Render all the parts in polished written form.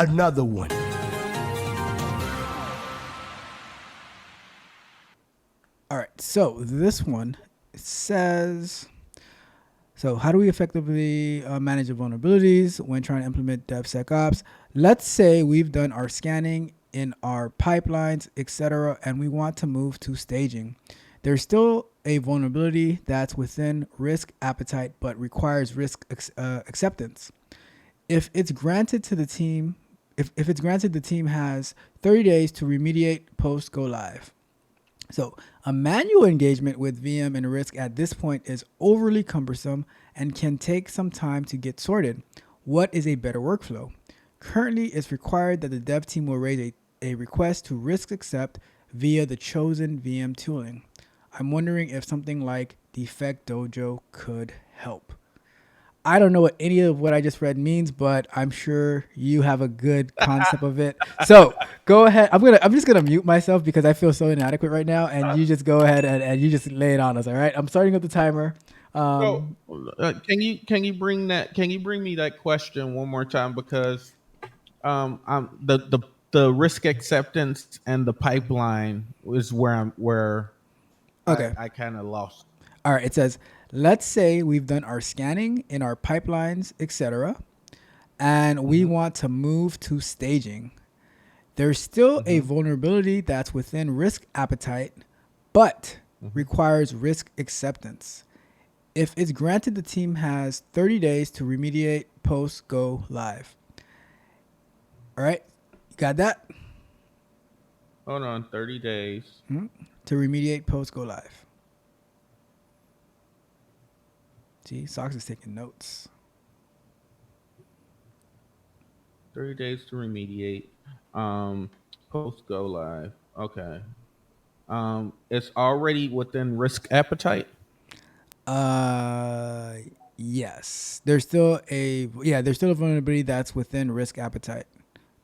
another one. All right, so this one says, so how do we effectively manage the vulnerabilities when trying to implement DevSecOps? Let's say we've done our scanning in our pipelines, etc., and we want to move to staging. There's still a vulnerability that's within risk appetite but requires risk acceptance. If it's granted to the team, if it's granted, the team has 30 days to remediate post go live. So a manual engagement with VM and risk at this point is overly cumbersome and can take some time to get sorted. What is a better workflow? Currently, it's required that the dev team will raise a request to risk accept via the chosen VM tooling. I'm wondering if something like Defect Dojo could help. I don't know what any of what I just read means, but I'm sure you have a good concept of it. So go ahead. I'm just gonna mute myself because I feel so inadequate right now, and you just go ahead and you just lay it on us. All right. I'm starting up the timer. So, Um, can you bring me that question one more time, because the risk acceptance and the pipeline is where okay. I kind of lost. All right. It says, let's say we've done our scanning in our pipelines, etc., and we Mm-hmm. want to move to staging. There's still a Mm-hmm. vulnerability that's within risk appetite, but Mm-hmm. requires risk acceptance. If it's granted, the team has 30 days to remediate post go live. All right, you got that? Hold on, 30 days. To remediate post go live. See, Socks is taking notes. 30 days to remediate. Post go live. Okay. It's already within risk appetite. Uh, yes. There's still a vulnerability that's within risk appetite,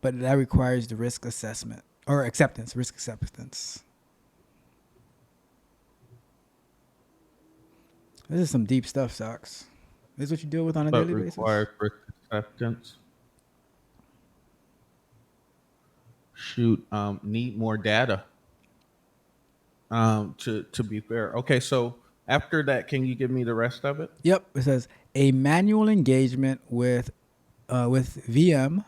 but that requires the risk assessment or acceptance, risk acceptance. This is some deep stuff, Socks. This is what you deal with on a But daily basis. requires risk acceptance. Shoot, need more data. To be fair. Okay, so after that, can you give me the rest of it? Yep, it says a manual engagement with VM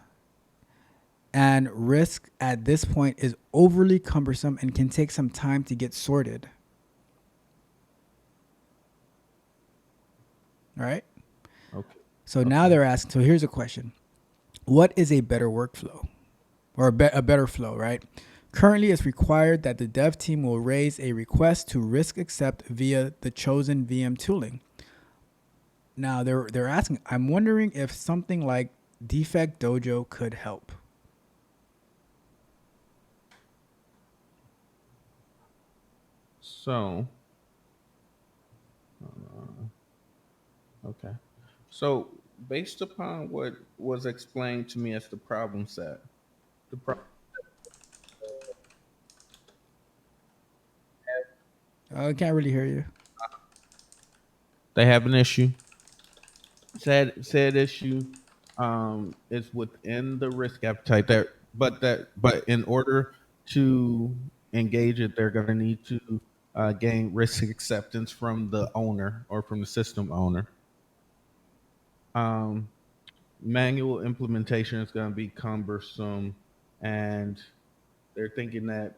and risk at this point is overly cumbersome and can take some time to get sorted. All right. Okay. So now Okay. they're asking. So here's a question: what is a better workflow or a better flow? Right. Currently, it's required that the dev team will raise a request to risk accept via the chosen VM tooling. Now they're asking. I'm wondering if something like Defect Dojo could help. So, okay. So, based upon what was explained to me as the problem set, the pro- I can't really hear you. they have an issue. Said issue is within the risk appetite there, but in order to engage it, they're going to need to gain risk acceptance from the owner or from the system owner. Um, Manual implementation is going to be cumbersome, and they're thinking that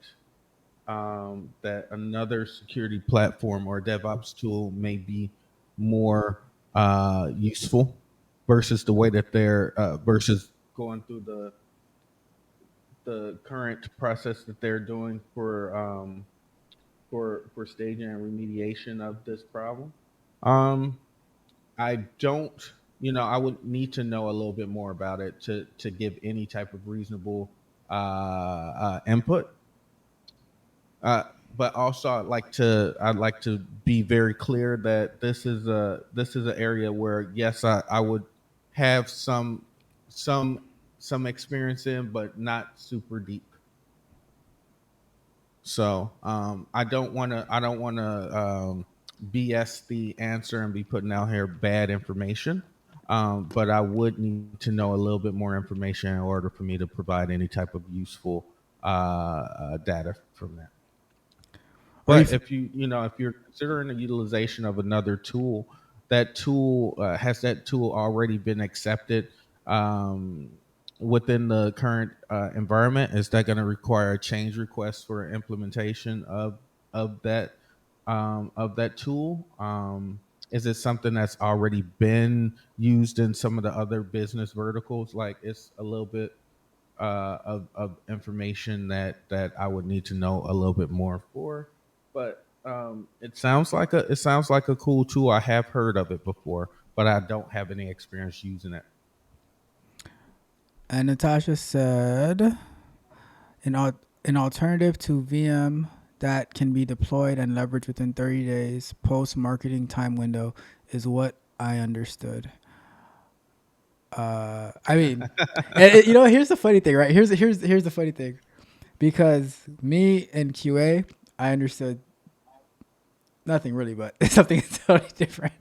another security platform or DevOps tool may be more useful versus the way that they're versus going through the current process that they're doing for staging and remediation of this problem. Um, I don't, I would need to know a little bit more about it to give any type of reasonable input. Uh, but also, I'd like to be very clear that this is an area where yes, I would have some some experience in, but not super deep. So I don't want to BS the answer and be putting out here bad information. But I would need to know a little bit more information in order for me to provide any type of useful data from that. Are you? But if you're considering the utilization of another tool, that tool has that tool already been accepted um, within the current environment? Is that going to require a change request for implementation of that of that tool? Is it something that's already been used in some of the other business verticals? Like it's a little bit of information that I would need to know a little bit more for. But it sounds like a cool tool. I have heard of it before, but I don't have any experience using it. And Natasha said, an, an alternative to VM that can be deployed and leveraged within 30 days post marketing time window is what I understood. I mean, here's the funny thing, right? Here's the funny thing, because me and QA, I understood nothing really, but something totally different.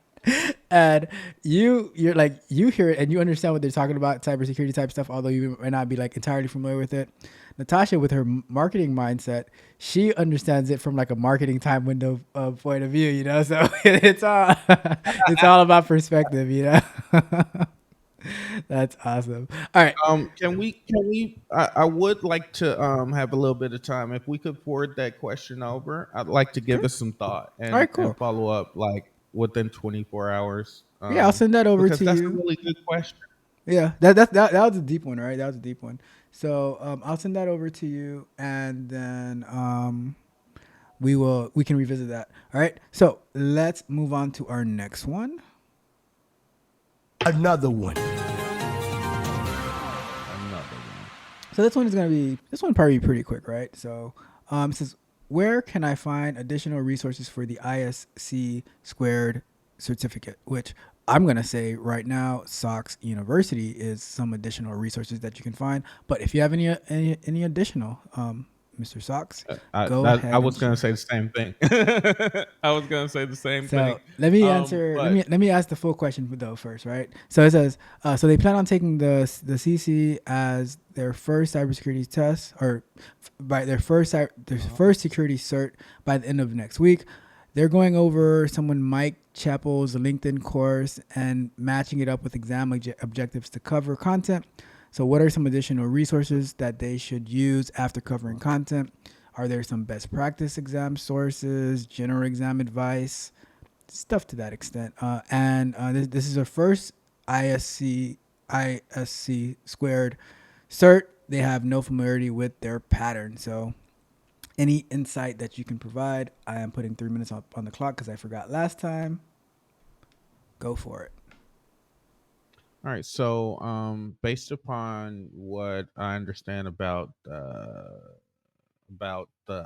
And you're like, you hear it and you understand what they're talking about, cybersecurity type stuff, although you might not be like entirely familiar with it. Natasha, with her marketing mindset, she understands it from like a marketing time window point of view, So it's all it's all about perspective. That's awesome. All right, I would like to have a little bit of time. If we could forward that question over, I'd like to give okay, it some thought all right, and cool. follow up like within 24 hours. Yeah, I'll send that over Because to that's a you. really good question. Yeah, that was a deep one, right? That was a deep one. So I'll send that over to you, and then we can revisit that. All right. So let's move on to our next one. Another one. Another one. So this one probably be pretty quick, right? So it says, where can I find additional resources for the ISC squared certificate? Which I'm gonna say right now, Sox University is some additional resources that you can find. But if you have any additional, Mr. Sox, go I ahead and was gonna share. say the same thing. I was gonna say the same thing. So let me answer. But Let me ask the full question though first, right? So it says, so they plan on taking the CC as their first cybersecurity test, or by their first security cert by the end of next week. They're going over someone Mike Chappell's LinkedIn course and matching it up with exam objectives to cover content. So, what are some additional resources that they should use after covering content? Are there some best practice exam sources, general exam advice, stuff to that extent? This is our first ISC squared cert. They have no familiarity with their pattern. So, any insight that you can provide? I am putting 3 minutes up on the clock because I forgot last time. Go for it. all right, so based upon what I understand about the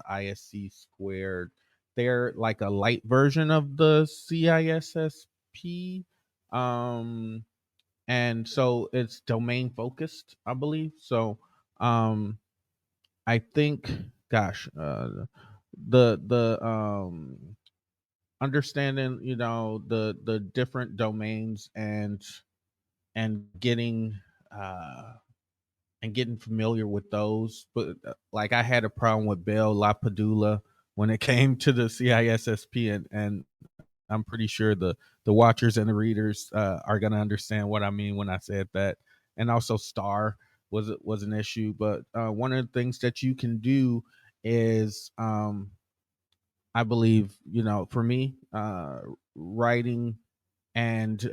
ISC squared, they're like a light version of the CISSP. Um and so it's domain focused, I believe. So um I think, gosh, the understanding, the different domains and uh getting familiar with those. But like I had a problem with Bell LaPadula when it came to the CISSP, and I'm pretty sure the watchers and the readers are gonna understand what I mean when I said that. And also Star was an issue, but one of the things that you can do is, I believe, for me, writing and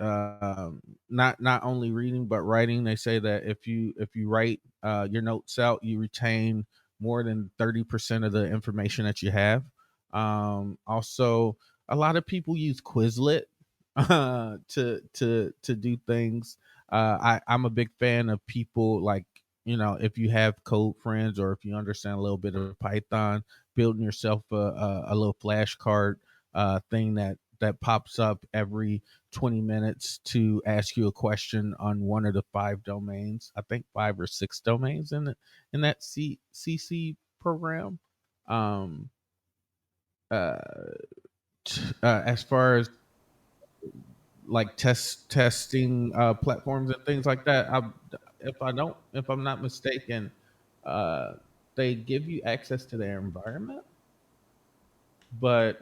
not only reading but writing. They say that if you write your notes out, you retain more than 30% of the information that you have. Also, a lot of people use Quizlet to do things. I'm a big fan of people, like, if you have code friends or if you understand a little bit of Python, building yourself a little flashcard thing that pops up every 20 minutes to ask you a question on one of the five domains. I think five or six domains in that CC program. Um, uh, as far as like testing platforms and things like that. If I'm not mistaken, uh, they give you access to their environment. But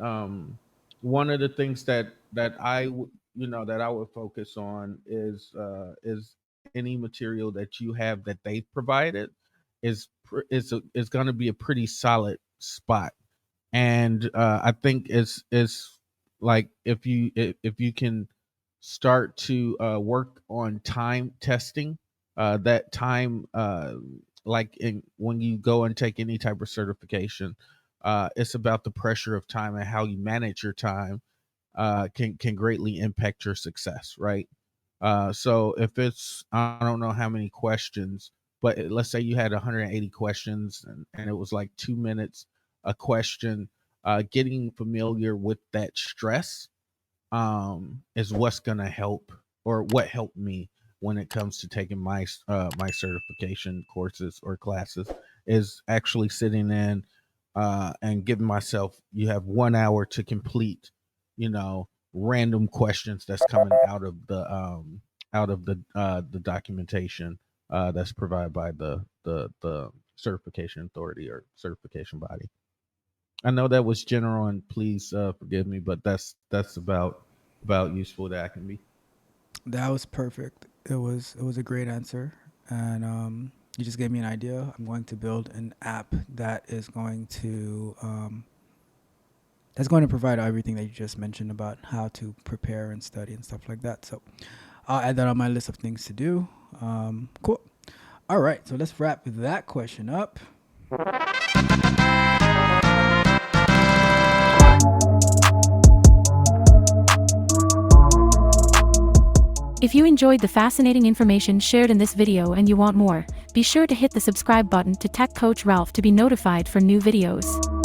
one of the things that I would focus on is any material that you have that they provided is going to be a pretty solid spot. And I think it's like if you can start to work on time testing, that time when you go and take any type of certification, it's about the pressure of time and how you manage your time can greatly impact your success, right? So if it's, I don't know how many questions, but let's say you had 180 questions and it was like 2 minutes a question. Getting familiar with that stress is what's going to help, or what helped me when it comes to taking my certification courses or classes, is actually sitting in and giving myself, you have 1 hour to complete, random questions that's coming out of the documentation that's provided by the certification authority or certification body. I know that was general, and please forgive me, but that's about useful that I can be. That was perfect. It was a great answer, and you just gave me an idea. I'm going to build an app that's going to provide everything that you just mentioned about how to prepare and study and stuff like that. So I'll add that on my list of things to do. Cool. All right, so let's wrap that question up. If you enjoyed the fascinating information shared in this video and you want more, be sure to hit the subscribe button to Tech Coach Ralph to be notified for new videos.